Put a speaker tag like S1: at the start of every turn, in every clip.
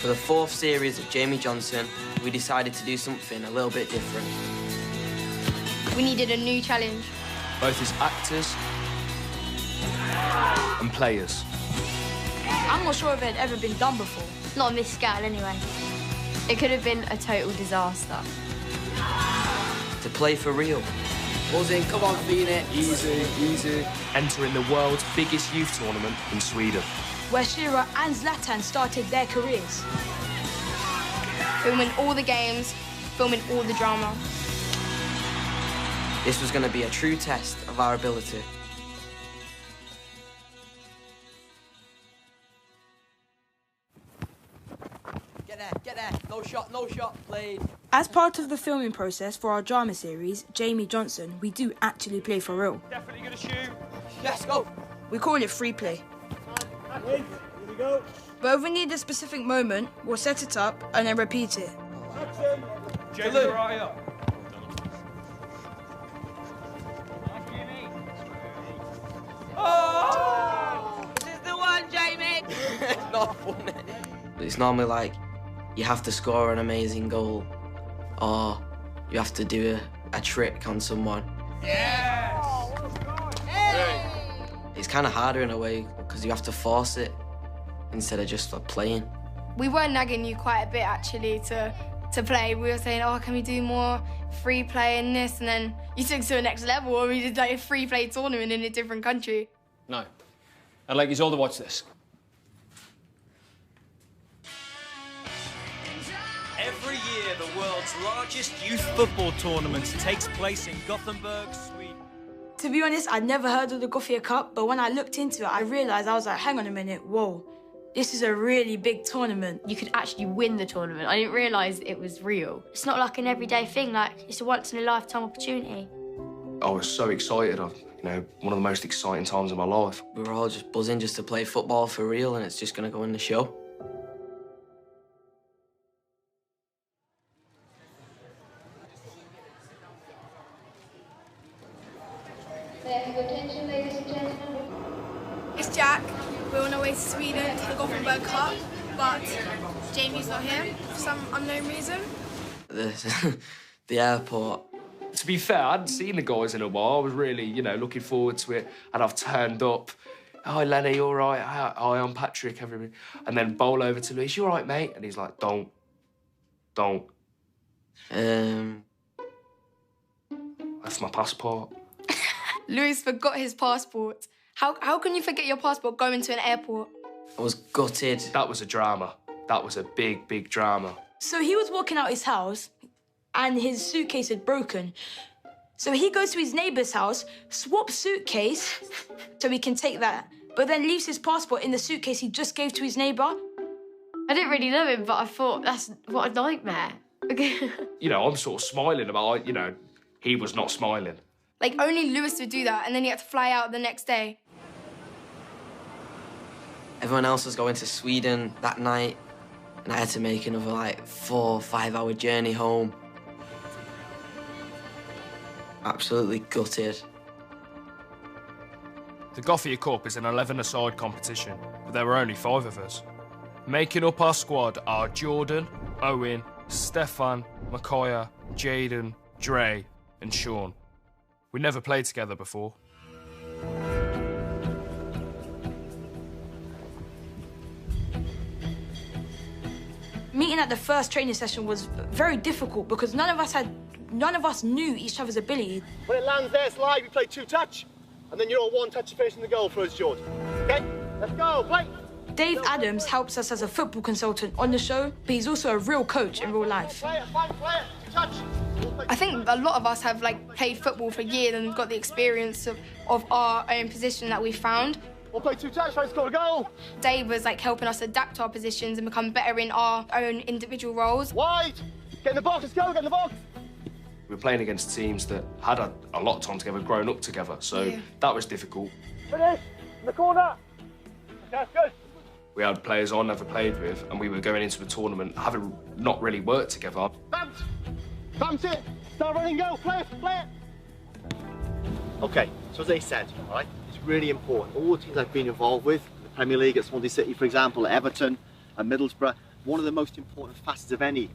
S1: For the 4th series of Jamie Johnson, we decided to do something a little bit different.
S2: We needed a new challenge.
S3: Both as actors and players.
S4: I'm not sure if it had ever been done before.
S2: Not on this scale, anyway. It could have been a total disaster.
S1: To play for real.
S5: Buzzing, come on, Phoenix.
S3: Easy, easy. Entering the world's biggest youth tournament in Sweden.
S4: Where Shearer and Zlatan started their careers.
S2: Filming all the games, filming all the drama.
S1: This was going to be a true test of our ability.
S5: Get there. No shot, played.
S4: As part of the filming process for our drama series, Jamie Johnson, we do actually play for real.
S3: Definitely gonna shoot.
S5: Yes, go.
S4: We call it free play.
S6: Here we go.
S4: But if we need a specific moment, we'll set it up and then repeat it.
S6: Action.
S3: Jamie, right up.
S5: Oh! This is the one, Jamie.
S1: Not funny. It's normally like you have to score an amazing goal or you have to do a trick on someone.
S3: Yes!
S5: Hey!
S1: It's kind of harder in a way because you have to force it instead of just like, playing.
S2: We were nagging you quite a bit, actually, to play. We were saying, oh, can we do more free play and this? And then you took it to the next level and we did like a free play tournament in a different country.
S7: No. I'd like you all to watch this.
S8: Every year, the world's largest youth football tournament takes place in Gothenburg, Sweden.
S4: To be honest, I'd never heard of the Gothia Cup, but when I looked into it, I realised, I was like, hang on a minute, whoa. This is a really big tournament.
S2: You could actually win the tournament. I didn't realise it was real. It's not like an everyday thing, like it's a once-in-a-lifetime opportunity.
S3: I was so excited. You know, one of the most exciting times of my life.
S1: We were all just buzzing just to play football for real and it's just going to go in the show.
S9: May I have your attention, ladies and gentlemen?
S10: It's Jack. We're on our way to Sweden to the Gothenburg Cup, but Jamie's not here for some unknown reason.
S1: The airport.
S3: To be fair, I hadn't seen the guys in a while. I was really, you know, looking forward to it. And I've turned up. Hi, Lenny, you all right? Hi, I'm Patrick, everybody. And then bowl over to Luis, you all right, mate? And he's like, don't. That's my passport.
S2: Louis forgot his passport. How can you forget your passport going to an airport?
S1: I was gutted.
S3: That was a drama. That was a big, big drama.
S4: So he was walking out his house and his suitcase had broken. So he goes to his neighbour's house, swaps suitcase so he can take that, but then leaves his passport in the suitcase he just gave to his neighbour.
S2: I didn't really know him, but I thought, what a nightmare.
S3: You know, I'm sort of smiling about, you know, he was not smiling.
S2: Like, only Lewis would do that, and then he had to fly out the next day.
S1: Everyone else was going to Sweden that night, and I had to make another, like, 4 or 5 hour journey home. Absolutely gutted.
S3: The Gothia Cup is an 11-a-side competition, but there were only 5 of us. Making up our squad are Jordan, Owen, Stefan, Micaiah, Jaden, Dre, and Sean. We never played together before.
S4: Meeting at the first training session was very difficult because none of us knew each other's ability.
S6: When it lands there, slide, we play 2-touch, and then you're all 1-touch facing the goal for us, George. Okay? Let's go, play!
S4: Dave Adams helps us as a football consultant on the show, but he's also a real coach in real life.
S6: Player, 2-touch!
S2: I think a lot of us have played football for years and got the experience of our own position that we found.
S6: We'll play 2-touch, try to score a goal.
S2: Dave was helping us adapt our positions and become better in our own individual roles.
S6: Wide! Get in the box, let's go, get in the box!
S3: We were playing against teams that had a lot of time together, grown up together, so that was difficult.
S6: Finish! In the corner! Okay, good.
S3: We had players I never played with, and we were going into a tournament having not really worked together.
S6: Bounce! Bounce it! Start running, go! Play it! Play it! Okay, so as I said, all right, it's really important. All the teams I've been involved with, the Premier League at Swansea City, for example, at Everton, at Middlesbrough, one of the most important facets of any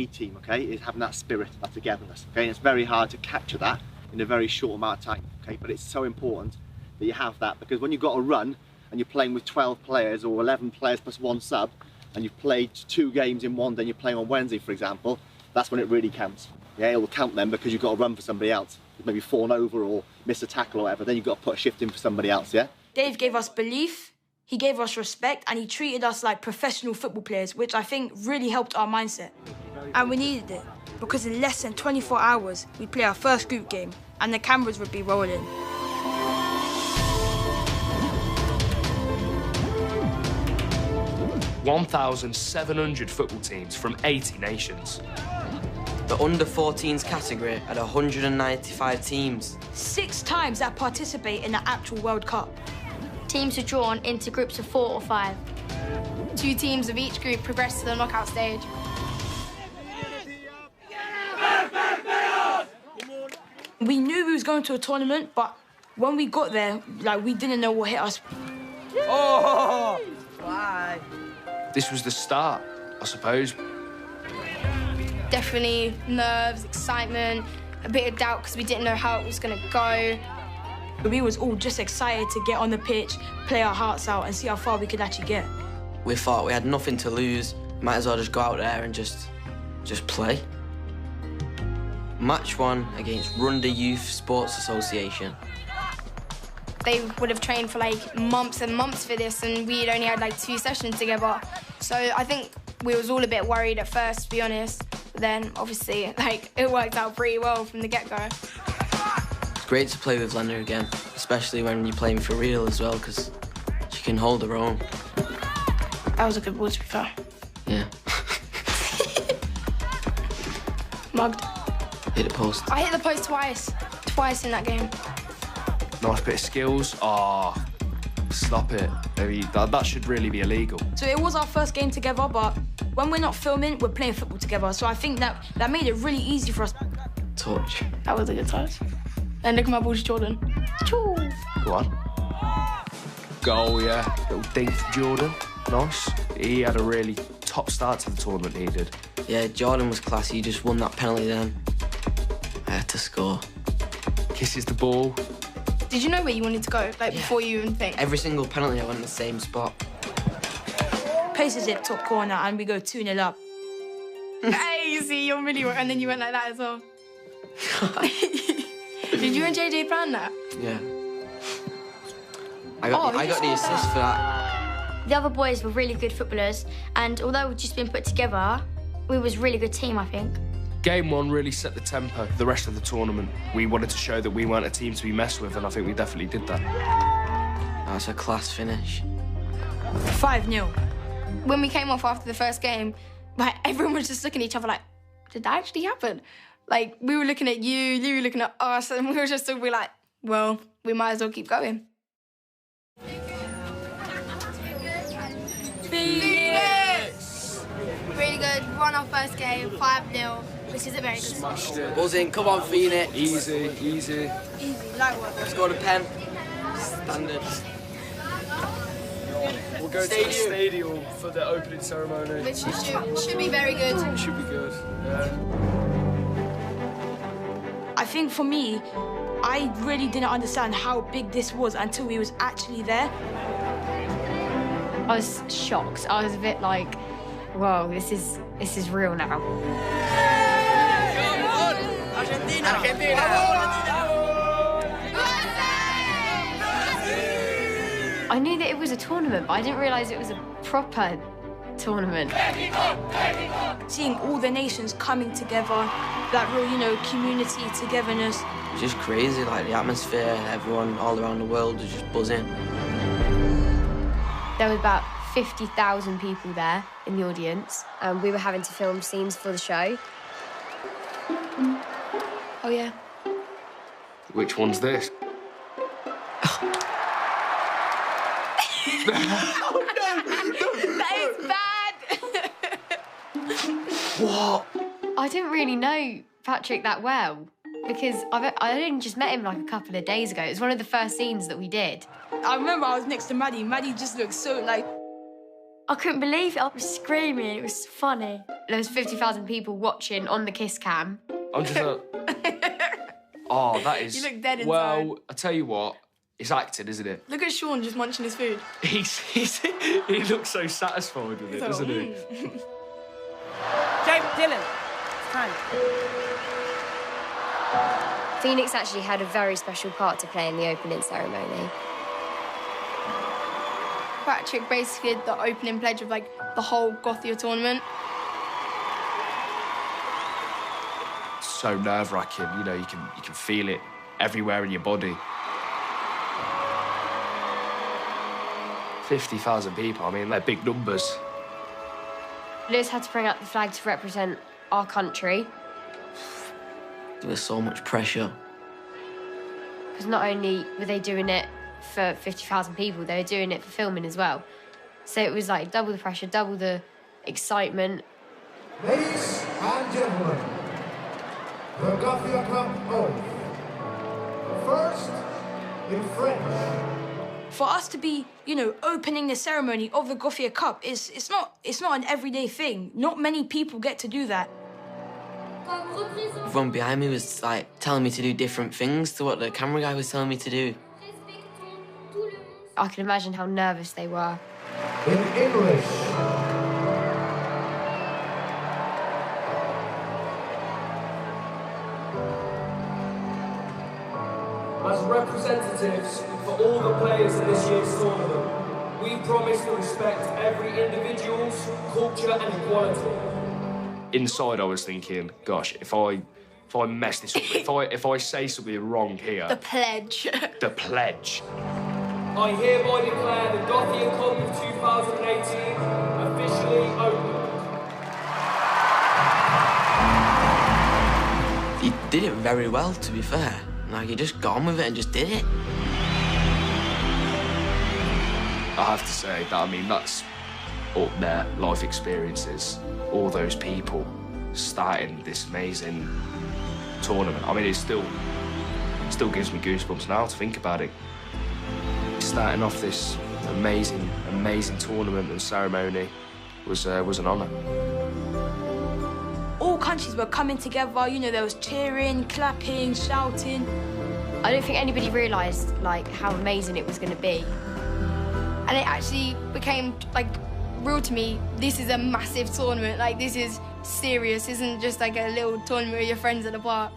S6: team, okay, is having that spirit, that togetherness, okay? And it's very hard to capture that in a very short amount of time, okay? But it's so important that you have that, because when you've got a run and you're playing with 12 players or 11 players plus one sub, and you've played 2 games in one day and you're playing on Wednesday, for example, that's when it really counts. Yeah, it will count then because you've got to run for somebody else. Maybe fallen over or miss a tackle or whatever, then you've got to put a shift in for somebody else, yeah?
S4: Dave gave us belief, he gave us respect, and he treated us like professional football players, which I think really helped our mindset. And we needed it, because in less than 24 hours, we'd play our first group game, and the cameras would be rolling.
S3: 1,700 football teams from 80 nations.
S1: The under-14s category had 195 teams.
S4: 6 times that participate in the actual World Cup.
S11: Teams are drawn into groups of 4 or 5.
S2: 2 teams of each group progress to the knockout stage.
S4: We knew we was going to a tournament, but when we got there, like, we didn't know what hit us.
S5: Oh! Why?
S3: This was the start, I suppose.
S2: Definitely nerves, excitement, a bit of doubt because we didn't know how it was going to go.
S4: We was all just excited to get on the pitch, play our hearts out and see how far we could actually get.
S1: We thought we had nothing to lose. Might as well just go out there and just play. Match 1 against Runda Youth Sports Association.
S2: They would have trained for like months and months for this, and we'd only had like 2 sessions together. So I think we was all a bit worried at first, to be honest. But then obviously, like, it worked out pretty well from the get-go.
S1: It's great to play with Lena again, especially when you're playing for real as well, because she can hold her own.
S2: That was a good ball, to be fair.
S1: Yeah.
S2: Mugged.
S1: Hit the post.
S2: I hit the post twice in that game.
S3: Nice bit of skills. Ah, stop it. Maybe that should really be illegal.
S4: So it was our first game together, but when we're not filming, we're playing football together. So I think that made it really easy for us.
S1: Touch.
S2: That was a good touch. And look at my ball to Jordan. Choo.
S3: Go on. Goal, yeah. Little dink for Jordan. Nice. He had a really top start to the tournament, he did.
S1: Yeah, Jordan was classy. He just won that penalty then. I had to score.
S3: Kisses the ball.
S2: Did you know where you wanted to go, like, before you even think?
S1: Every single penalty, I went in the same spot.
S4: Places it top corner, and we go 2-0 up.
S2: Hey, you see, you're really... And then you went like that as well. Did you and JJ plan that?
S1: Yeah. I got the assist for that.
S11: The other boys were really good footballers, and although we'd just been put together, we was a really good team, I think.
S3: Game 1 really set the tempo for the rest of the tournament. We wanted to show that we weren't a team to be messed with, and I think we definitely did that.
S1: That's a class finish.
S4: 5-0.
S2: When we came off after the first game, like, everyone was just looking at each other like, did that actually happen? Like, we were looking at you were looking at us, and we were just all be like, well, we might as well keep going.
S10: Phoenix! Really good. Won our first game, 5-0, which is a very good score.
S3: Smashed it.
S1: Buzz in, come on, Phoenix.
S3: Easy, easy.
S10: Easy, like what?
S1: Let's go to pen. Standard.
S3: We'll go to the stadium for the opening ceremony.
S10: Which should be very good.
S3: Should be good, yeah.
S4: I think for me, I really didn't understand how big this was until we was actually there.
S12: I was shocked. I was a bit like, whoa, this is real now. I knew that it was a tournament, but I didn't realise it was a proper tournament.
S4: Seeing all the nations coming together, that real, community, togetherness.
S1: Just crazy, like the atmosphere, everyone all around the world was just buzzing.
S12: There was about 50,000 people there in the audience, and we were having to film scenes for the show.
S2: Oh, yeah.
S3: Which one's this?
S2: That is bad!
S1: What?
S12: I didn't really know Patrick that well, because I only just met him like a couple of days ago. It was one of the first scenes that we did.
S4: I remember I was next to Maddie. Maddie just looked so, like,
S12: I couldn't believe it. I was screaming. It was funny. There was 50,000 people watching on the kiss cam.
S3: I'm just oh, that is...
S2: You look dead inside.
S3: Well, I tell you what, it's acting, isn't it?
S2: Look at Sean just munching his food.
S3: He looks so satisfied with it, doesn't he?
S5: James, Dylan, it's time.
S13: Phoenix actually had a very special part to play in the opening ceremony.
S2: Patrick basically did the opening pledge of like the whole Gothia tournament.
S3: So nerve-wracking, you know, you can feel it everywhere in your body. 50,000 people, I mean, they're big numbers.
S12: Lewis had to bring out the flag to represent our country.
S1: There was so much pressure.
S12: Because not only were they doing it for 50,000 people, they were doing it for filming as well. So it was like double the pressure, double the excitement.
S14: Ladies and gentlemen, the Gothia Cup oath. First, in French.
S4: For us to be, you know, opening the ceremony of the Gothia Cup, it's not an everyday thing. Not many people get to do that.
S1: Everyone behind me was like telling me to do different things to what the camera guy was telling me to do.
S12: I can imagine how nervous they were.
S14: In English.
S15: As representatives for all the players in this year's tournament, we promise to respect every individual's culture and equality.
S3: Inside, I was thinking, gosh, if I mess this up, if I say something wrong here...
S2: The pledge.
S3: The pledge.
S15: I hereby declare the Gothia Cup of 2018 officially open.
S1: He did it very well, to be fair. Like, he just got on with it and just did it.
S3: I have to say that, I mean, that's up there, life experiences. All those people starting this amazing tournament. I mean, it still gives me goosebumps now to think about it. Starting off this amazing tournament and ceremony was an honour.
S4: All countries were coming together, you know, there was cheering, clapping, shouting.
S12: I don't think anybody realised, like, how amazing it was going to be.
S2: And it actually became, like, real to me. This is a massive tournament. Like, this is serious. This isn't just like a little tournament with your friends at the park.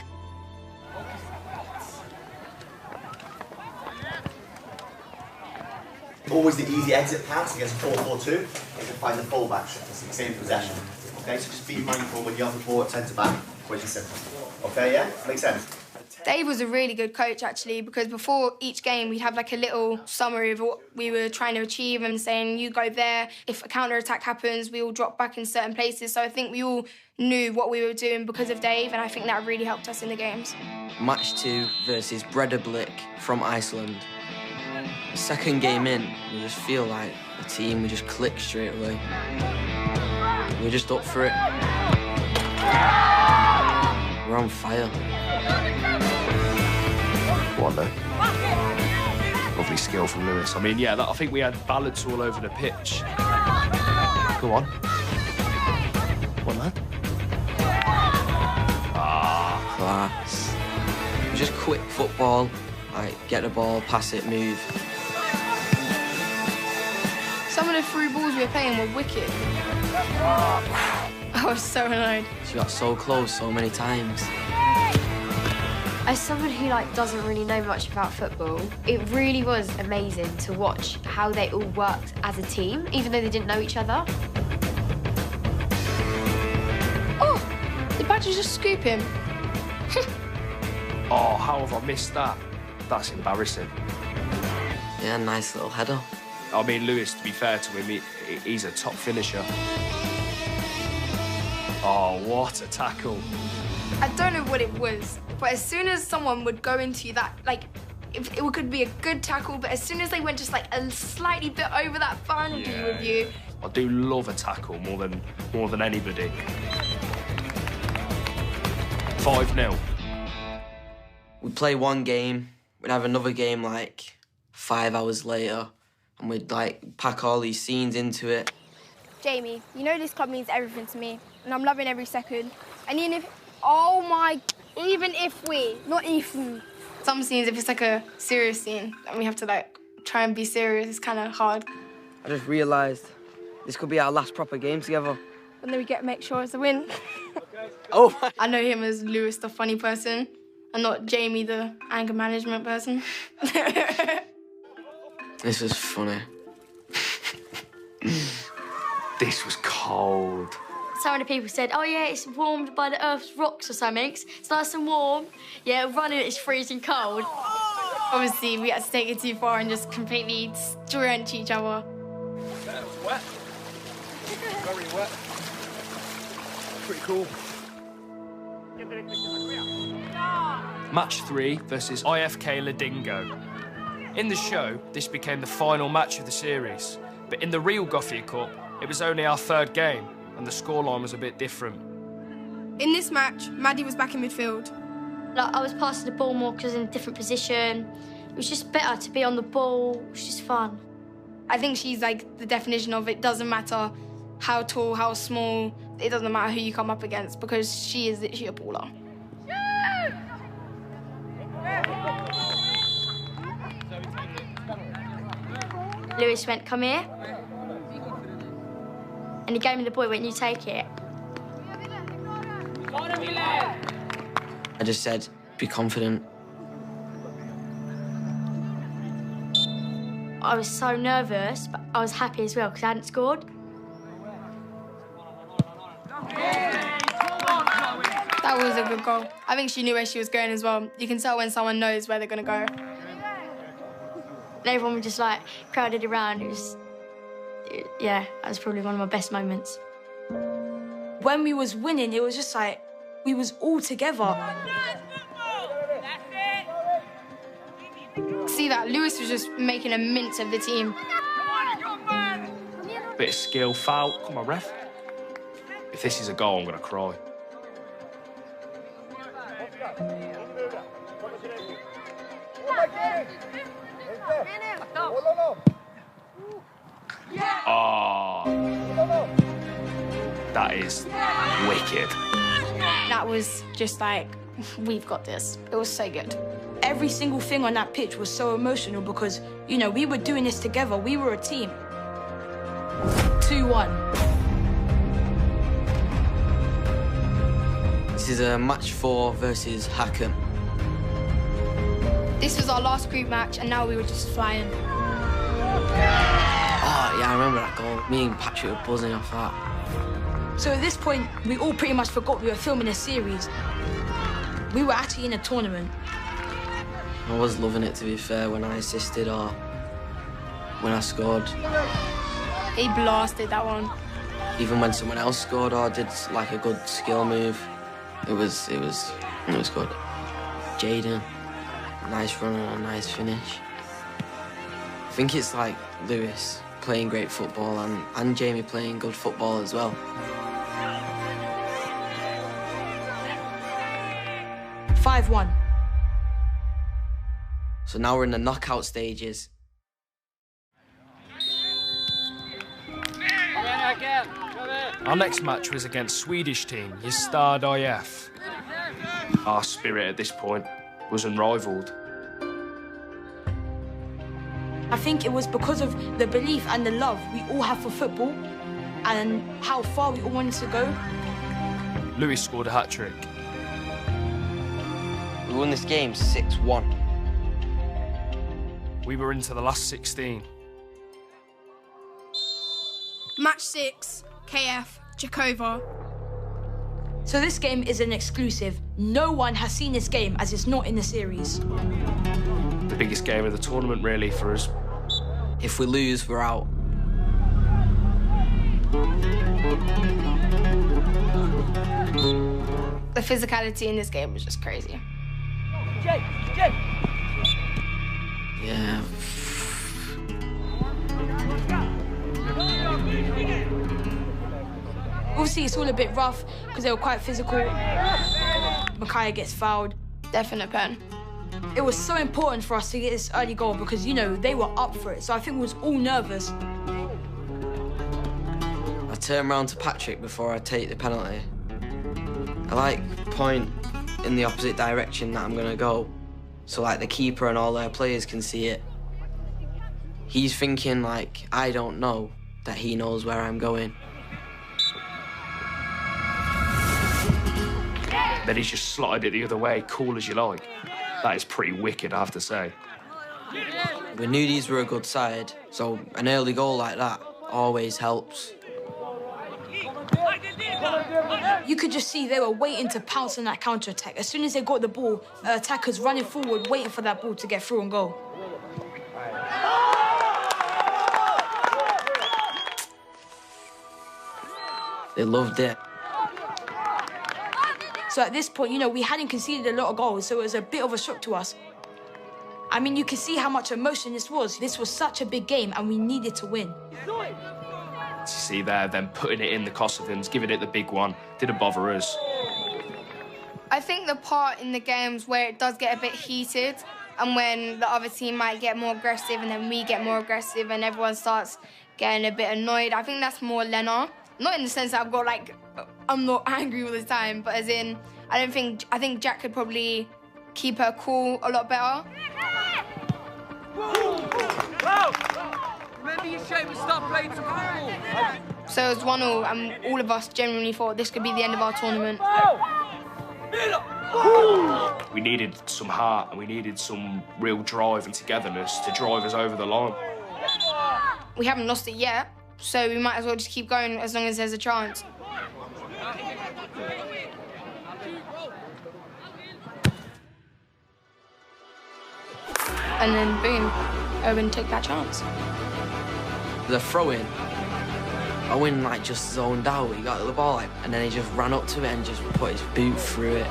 S6: Always the easy exit pass against 4-4-2. You can find the fullback, same possession. Okay, so just be mindful when you have the ball at centre back, which is simple. Okay, yeah? Makes sense?
S2: Dave was a really good coach, actually, because before each game, we'd have like a little summary of what we were trying to achieve and saying, you go there, if a counter-attack happens, we all drop back in certain places. So I think we all knew what we were doing because of Dave, and I think that really helped us in the games.
S1: Match 2 versus Breidablik from Iceland. Second game in, we just feel like a team, we just click straight away. We're just up for it. We're on fire.
S3: Go on, though. Lovely skill from Lewis. I mean, yeah, I think we had balance all over the pitch. Go on. Go on, lad.
S1: Ah, class. It was just quick football, like get the ball, pass it, move.
S2: Some of the through balls we were playing were wicked. I was so annoyed.
S1: She got so close so many times.
S12: As someone who doesn't really know much about football, it really was amazing to watch how they all worked as a team, even though they didn't know each other.
S2: Oh, did Patrick just scoop him?
S3: Oh, how have I missed that? That's embarrassing.
S1: Yeah, nice little header.
S3: I mean, Lewis, to be fair to him, he's a top finisher. Oh, what a tackle.
S2: I don't know what it was, but as soon as someone would go into that, it could be a good tackle, but as soon as they went just a slightly bit over that boundary with you.
S3: I do love a tackle more than anybody. 5-0.
S1: We'd play one game, we'd have another game 5 hours later, and we'd pack all these scenes into it.
S10: Jamie, you know this club means everything to me, and I'm loving every second. And even if, oh my, even if we, not even. Some scenes, if it's like a serious scene, and we have to like try and be serious, it's kind of hard.
S1: I just realised this could be our last proper game together.
S10: And then we get to make sure it's a win.
S1: Oh!
S10: I know him as Lewis, the funny person, and not Jamie, the anger management person.
S1: This was funny.
S3: This was cold.
S11: So many people said, oh yeah, it's warmed by the Earth's rocks or something. It's nice and warm. Yeah, running it's freezing cold.
S10: Obviously, we had to take it too far and just completely drench each other.
S3: That was wet. Very wet. Pretty cool. Match 3 versus IFK Ladingo. In the show, this became the final match of the series, but in the real Gothia Cup, it was only our 3rd game, and the scoreline was a bit different.
S10: In this match, Maddie was back in midfield.
S11: Like, I was passing the ball more because I was in a different position. It was just better to be on the ball. It was just fun.
S10: I think she's like the definition of it doesn't matter how tall, how small, it doesn't matter who you come up against because she is literally a baller.
S11: Lewis went, come here. And he gave me the ball, he went, you take it.
S1: I just said, be confident.
S11: I was so nervous, but I was happy as well because I hadn't scored.
S10: That was a good goal. I think she knew where she was going as well. You can tell when someone knows where they're going to go.
S11: And everyone was just like crowded around. Yeah, that was probably one of my best moments.
S4: When we was winning, it was just like we was all together.
S10: See that? Lewis was just making a mince of the team.
S3: Bit of skill, foul. Come on, ref. If this is a goal, I'm going to cry. Oh, that is wicked.
S10: That was just like, we've got this. It was so good.
S4: Every single thing on that pitch was so emotional because, you know, we were doing this together. We were a team. 2-1.
S1: This is a match 4 versus Hacken.
S10: This was our last group match, and now we were just flying.
S1: Oh, yeah, I remember that goal. Me and Patrick were buzzing off that.
S4: So at this point, we all pretty much forgot we were filming a series. We were actually in a tournament.
S1: I was loving it, to be fair, when I assisted or when I scored.
S10: He blasted that one.
S1: Even when someone else scored or did like a good skill move, it was good. Jaden, nice run and a nice finish. I think it's like Lewis playing great football and Jamie playing good football as well.
S4: 5-1.
S1: So now we're in the knockout stages.
S3: Our next match was against Swedish team Gestad IF. Our spirit at this point was unrivalled.
S4: I think it was because of the belief and the love we all have for football and how far we all wanted to go.
S3: Lewis scored a hat-trick.
S1: We won this game 6-1.
S3: We were into the last 16.
S10: Match 6, KF, Jakova.
S4: So this game is an exclusive. No one has seen this game as it's not in the series.
S3: The biggest game of the tournament, really, for us.
S1: If we lose, we're out.
S10: The physicality in this game was just crazy.
S1: Yeah.
S4: Obviously, it's all a bit rough because they were quite physical. Micaiah gets fouled.
S10: Definite pen.
S4: It was so important for us to get this early goal because, you know, they were up for it. So I think we was all nervous.
S1: I I turn round to Patrick before I take the penalty. I like point in the opposite direction that I'm gonna go, so like the keeper and all their players can see it. He's thinking like I don't know that he knows where I'm going.
S3: Then he's just slotted it the other way, cool as you like. That is pretty wicked, I have to say.
S1: We knew these were a good side, so an early goal like that always helps.
S4: You could just see they were waiting to pounce on that counter-attack. As soon as they got the ball, attackers running forward, waiting for that ball to get through and go.
S1: They loved it.
S4: So at this point, you know, we hadn't conceded a lot of goals, so it was a bit of a shock to us. I mean, you can see how much emotion this was. This was such a big game, and we needed to win.
S3: To see there, them putting it in the Kosovans, giving it the big one, didn't bother us.
S2: I think the part in the games where it does get a bit heated and when the other team might get more aggressive and then we get more aggressive and everyone starts getting a bit annoyed, I think that's more Lena. Not in the sense that I've got, like, I'm not angry all the time, but as in, I think Jack could probably keep her cool a lot better.
S5: Remember your shape and start playing some football.
S2: So it was 1-1, and all of us genuinely thought this could be the end of our tournament.
S3: We needed some heart and we needed some real drive and togetherness to drive us over the line.
S2: We haven't lost it yet, so we might as well just keep going as long as there's a chance. And then, boom, Owen took that chance.
S1: The throw-in, Owen like just zoned out. He got the ball, like, and then he just ran up to it and just put his boot through it.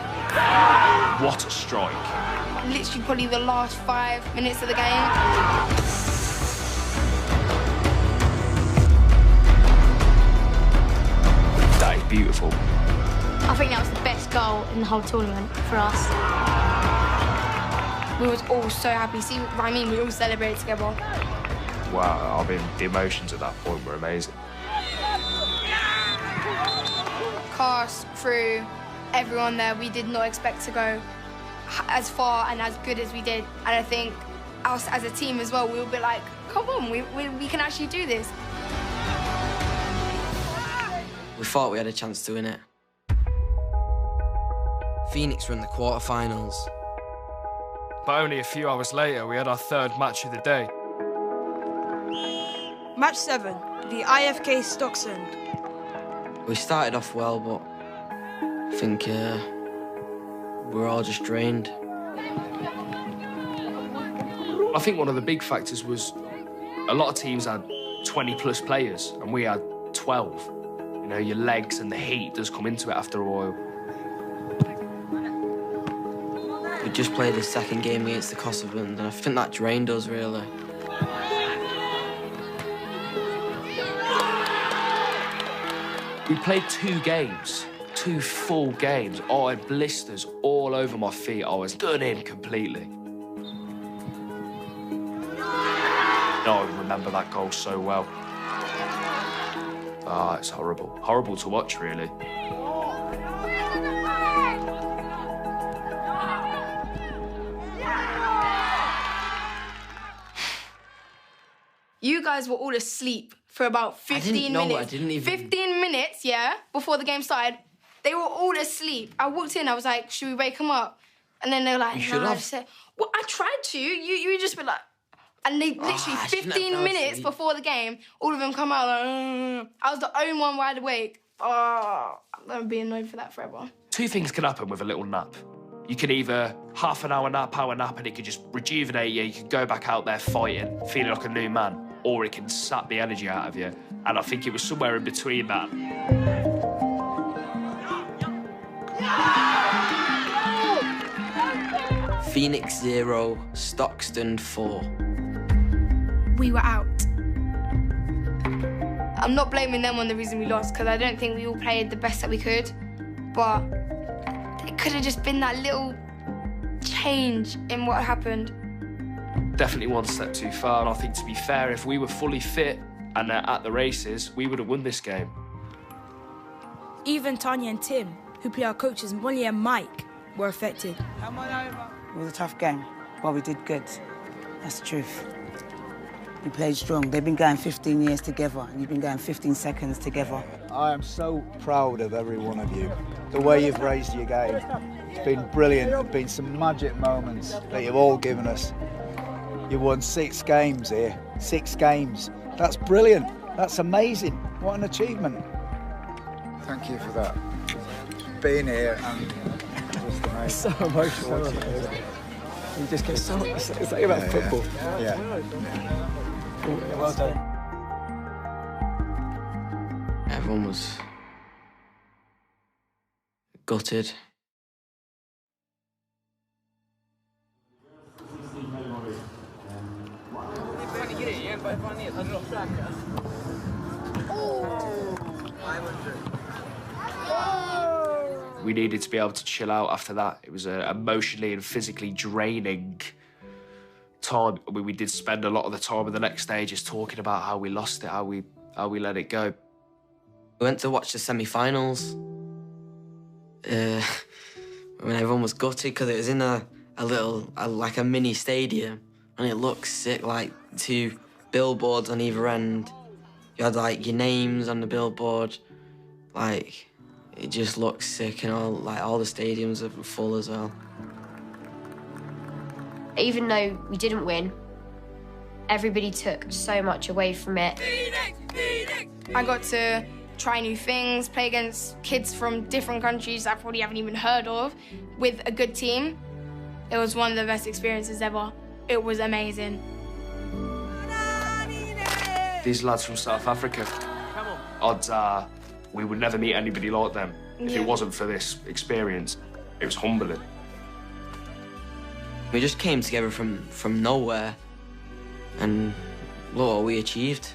S3: What a strike.
S2: Literally probably the last 5 minutes of the game.
S3: That is beautiful.
S11: I think that was the best goal in the whole tournament for us.
S2: We was all so happy. See what I mean? We all celebrated together.
S3: Wow, I mean, the emotions at that point were amazing.
S2: Cast, through, everyone there, we did not expect to go as far and as good as we did. And I think us as a team as well, we will be like, come on, we can actually do this.
S1: We thought we had a chance to win it. Phoenix were in the quarterfinals.
S3: But only a few hours later, we had our third match of the day.
S4: Match 7, the IFK Stocksund.
S1: We started off well, but I think we're all just drained.
S3: I think one of the big factors was a lot of teams had 20-plus players, and we had 12. You know, your legs and the heat does come into it after a while.
S1: We just played the second game against the Kosovans, and I think that drained us, really.
S3: We played 2 games, 2 full games. Oh, I had blisters all over my feet. I was done in completely. No, I remember that goal so well. Ah, it's horrible. Horrible to watch, really.
S2: You guys were all asleep for about 15 minutes.
S1: I didn't even...
S2: 15 minutes, yeah, before the game started. They were all asleep. I walked in, I was like, should we wake them up? And then they were like, no, I just said, well, I tried to. You just been like... And they literally, 15 minutes before the game, all of them come out like, I was the only one wide awake. Oh, I'm gonna be annoyed for that forever.
S3: 2 things can happen with a little nap. You can either half an hour nap, and it could just rejuvenate you. You can go back out there fighting, feeling like a new man, or it can sap the energy out of you. And I think it was somewhere in between that.
S1: Phoenix 0, Stocksund 4.
S2: We were out. I'm not blaming them on the reason we lost, because I don't think we all played the best that we could. But it could have just been that little change in what happened.
S3: Definitely one step too far, and I think, to be fair, if we were fully fit and at the races, we would have won this game.
S4: Even Tanya and Tim, who play our coaches, Molly and Mike, were affected.
S16: It was a tough game, but we did good. That's the truth. We played strong. They've been going 15 years together, and you've been going 15 seconds together.
S17: I am so proud of every one of you. The way you've raised your game. It's been brilliant. There have been some magic moments that you've all given us. You won 6 games here. 6 games. That's brilliant. That's amazing. What an achievement. Thank you for that. Being here and just amazing.
S18: So emotional. You just get so excited about football.
S17: Yeah.
S18: Well done.
S1: Everyone was gutted.
S3: We needed to be able to chill out after that. It was an emotionally and physically draining time. I mean, we did spend a lot of the time in the next stages talking about how we lost it, how we let it go.
S1: We went to watch the semi-finals when everyone was gutted because it was in a like a mini stadium, and it looked sick, like 2 billboards on either end. You had like your names on the billboard, like it just looked sick, and all the stadiums are full as well.
S12: Even though we didn't win, everybody took so much away from it.
S2: I got to try new things, play against kids from different countries I probably haven't even heard of, with a good team. It was one of the best experiences ever. It was amazing.
S3: These lads from South Africa, odds are we would never meet anybody like them if it wasn't for this experience. It was humbling.
S1: We just came together from nowhere, and look what we achieved.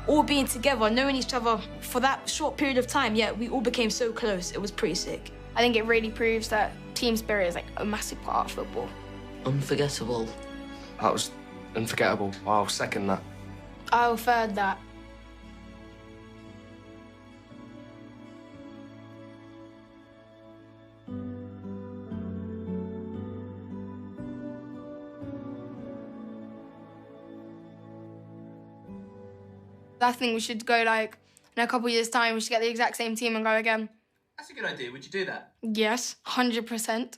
S4: All being together, knowing each other for that short period of time, yet we all became so close. It was pretty sick.
S2: I think it really proves that team spirit is like a massive part of football.
S1: Unforgettable.
S3: That was unforgettable. I'll second that.
S2: I'll third that. I think we should go, like, in a couple of years' time, we should get the exact same team and go again.
S5: That's a good idea. Would you do that?
S2: Yes, 100%.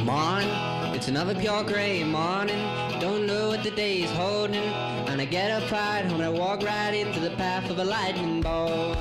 S19: Morning, it's another pure grey morning. Don't know what the day is holding. And I get up right when I walk right into the path of a lightning bolt.